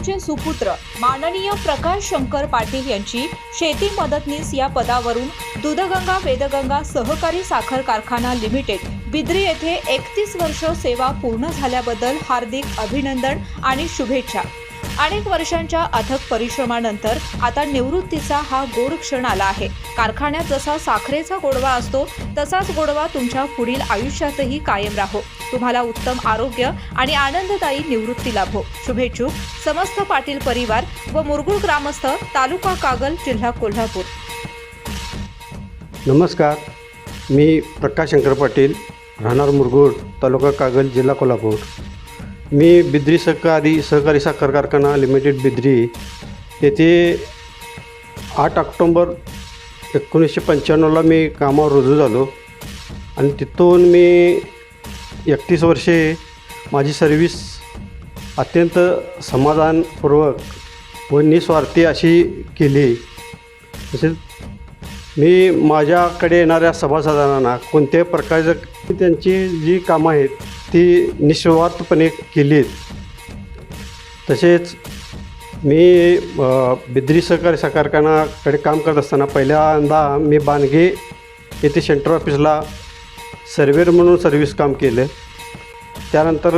त्यांचे सुपुत्र माननीय प्रकाश शंकर पाटील यांची शेती मदतनीस या पदावरून दूधगंगा वेदगंगा सहकारी साखर कारखाना लिमिटेड बिद्री येथे 31 वर्ष सेवा पूर्ण झाल्याबद्दल हार्दिक अभिनंदन आणि शुभेच्छा। अनेक वर्षांच्या अथक परिश्रमानंतर आता निवृत्तीचा हा गोड क्षण आला आहे। कारखान्यात जसा साखरेचा गोडवा असतो तसाच गोडवा तुमच्या पुढील आयुष्यातही कायम राहो। तुम्हाला उत्तम आरोग्य आणि आनंददायी निवृत्ती लाभो। शुभेच्छुक समस्त पाटील परिवार व मुरगुळ ग्रामस्थ, तालुका कागल, जिल्हा कोल्हापूर। नमस्कार, मी प्रकाश शंकर पाटील, राहणार मुरगुळ, तालुका कागल, जिल्हा कोल्हापूर। मी बिद्री सहकारी साखर कारखाना लिमिटेड बिद्री येथे 8 ऑक्टोबर 1995ला मी कामावर रुजू झालो आणि तिथून मी 31 वर्षे माझी सर्व्हिस अत्यंत समाधानपूर्वक व निस्वार्थी अशी केली। तसेच मी माझ्याकडे येणाऱ्या सभासदांना कोणत्याही प्रकारचं त्यांची जी कामं आहेत ती निस्वार्थपणे केली आहेत। तसेच मी बिद्री सहकारी साखर कारखान्याकडे काम करत असताना पहिल्यांदा मी बानगे येथे सेंटर ऑफिसला सर्वेअर म्हणून सर्व्हिस काम केलं। त्यानंतर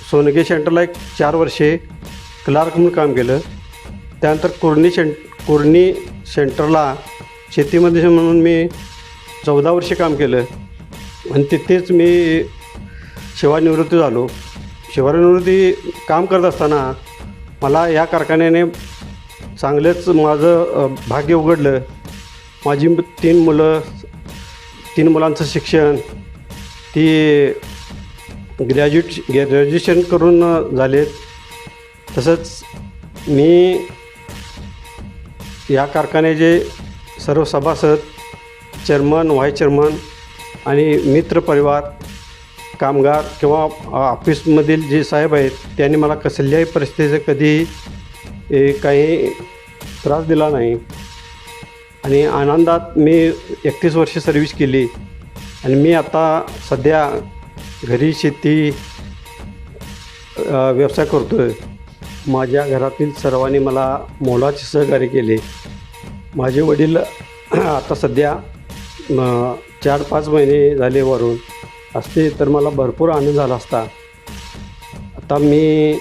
सोनगे सेंटरला 4 वर्षे क्लार्क म्हणून काम केलं। त्यानंतर कुर्णी सेंटरला शेतीमध्ये म्हणून मी 14 वर्षे काम केलं आणि तिथेच मी सेवानिवृत्ती झालो। सेवानिवृत्ती काम करत असताना मला या कारखान्याने चांगलेच माझं भाग्य उघडलं। माझी 3 मुलांचं शिक्षण ती ग्रॅज्युएशन करून झाले। तसंच मी या कारखान्याचे सर्व सभासद, चेअरमन, व्हाईस चेअरमन आणि मित्र परिवार, कामगार किंवा ऑफिसमधील जे साहेब आहेत त्यांनी मला कसल्याही परिस्थितीचं कधीही काही त्रास दिला नाही आणि आनंदात मी 31 वर्षे सर्व्हिस केली आणि मी आता सध्या घरी शेती व्यवसाय करतो आहे। माझ्या घरातील सर्वांनी मला मोलाचे सहकार्य केले। माझे वडील आता सध्या 4-5 महिने झाले वरून असते तर मला भरपूर आनंद झाला असता। आता मी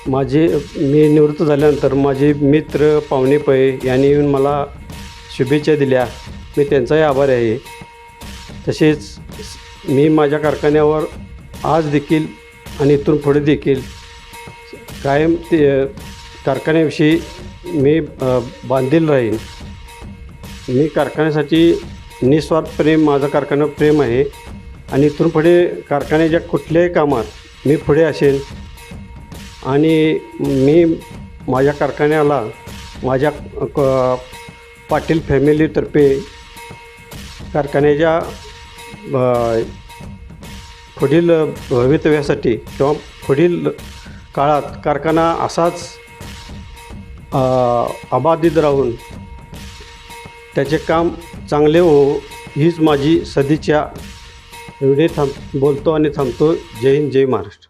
निवृत्त झाल्यानंतर माझे मित्र पाहुणे पै यांनी येऊन मला शुभेच्छा दिल्या, मी त्यांचाही आभारी आहे। तसेच मी माझ्या कारखान्यावर आज देखील आणि इथून पुढे देखील कायम ते कारखान्याविषयी मी बांधील राहीन। मी कारखान्यासाठी निस्वार्थपणे माझं कारखान्यावर प्रेम आहे आणि इथून पुढे कारखान्याच्या कुठल्याही कामात मी पुढे असेन आणि मी माझ्या कारखान्याला माझ्या पाटील फॅमिलीतर्फे कारखान्याच्या पुढील भवितव्यासाठी किंवा पुढील काळात कारखाना असाच अबाधित राहून त्याचे काम चांगले हो हीच माझी सदिच्छा। एवढे बोलतो आणि थांबतो। जय हिंद, जय महाराष्ट्र।